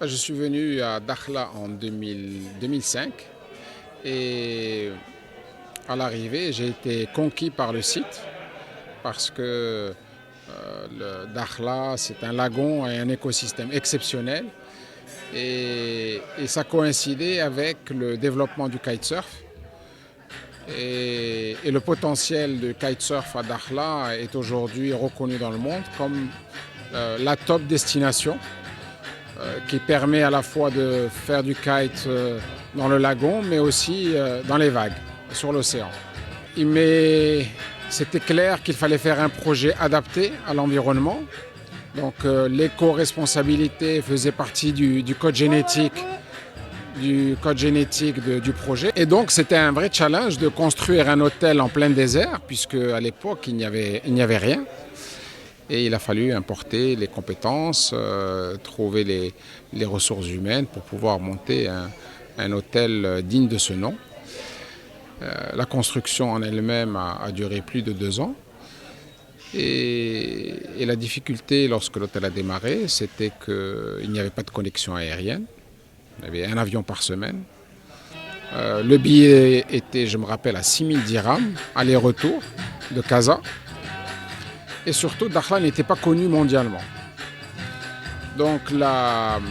Je suis venu à Dakhla en 2005 et à l'arrivée, j'ai été conquis par le site parce que le Dakhla, c'est un lagon et un écosystème exceptionnel et ça coïncidait avec le développement du kitesurf. Et le potentiel du kitesurf à Dakhla est aujourd'hui reconnu dans le monde comme la top destination qui permet à la fois de faire du kite dans le lagon, mais aussi dans les vagues, sur l'océan. Mais c'était clair qu'il fallait faire un projet adapté à l'environnement. Donc l'éco-responsabilité faisait partie du code génétique du projet. Et donc c'était un vrai challenge de construire un hôtel en plein désert, puisque à l'époque il n'y avait rien. Et il a fallu importer les compétences, trouver les ressources humaines pour pouvoir monter un hôtel digne de ce nom. La construction en elle-même a duré plus de 2 ans. Et la difficulté lorsque l'hôtel a démarré, c'était qu'il n'y avait pas de connexion aérienne. Il y avait un avion par semaine. Le billet était, je me rappelle, à 6000 dirhams, aller-retour de Casa. Et surtout, Dakhla n'était pas connu mondialement. Donc la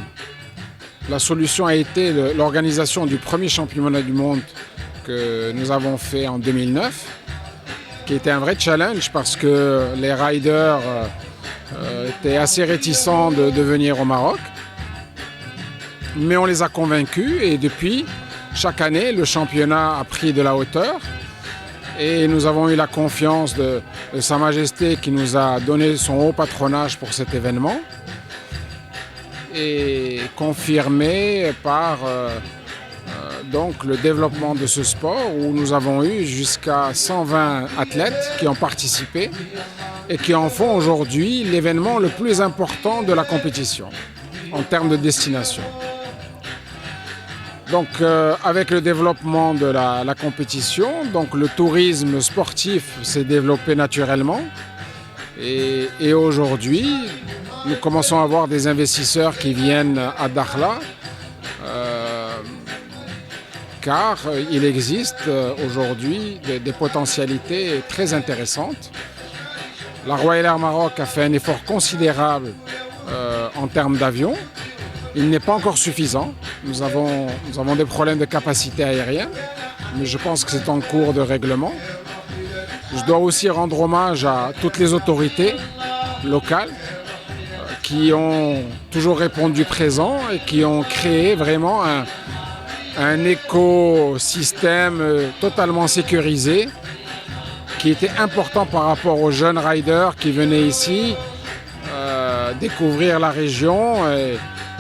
solution a été l'organisation du premier championnat du monde que nous avons fait en 2009, qui était un vrai challenge parce que les riders étaient assez réticents de venir au Maroc. Mais on les a convaincus et depuis, chaque année, le championnat a pris de la hauteur. Et nous avons eu la confiance de Sa Majesté qui nous a donné son haut patronage pour cet événement et confirmé par donc le développement de ce sport où nous avons eu jusqu'à 120 athlètes qui ont participé et qui en font aujourd'hui l'événement le plus important de la compétition en termes de destination. Donc avec le développement de la compétition, donc le tourisme sportif s'est développé naturellement et aujourd'hui nous commençons à avoir des investisseurs qui viennent à Dakhla car il existe aujourd'hui des potentialités très intéressantes. La Royal Air Maroc a fait un effort considérable en termes d'avions. Il n'est pas encore suffisant. Nous avons des problèmes de capacité aérienne, mais je pense que c'est en cours de règlement. Je dois aussi rendre hommage à toutes les autorités locales qui ont toujours répondu présent et qui ont créé vraiment un écosystème totalement sécurisé qui était important par rapport aux jeunes riders qui venaient ici découvrir la région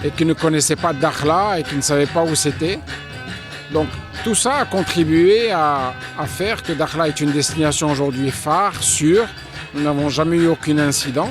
et qui ne connaissaient pas Dakhla et qui ne savaient pas où c'était. Donc tout ça a contribué à faire que Dakhla est une destination aujourd'hui phare, sûre. Nous n'avons jamais eu aucun incident.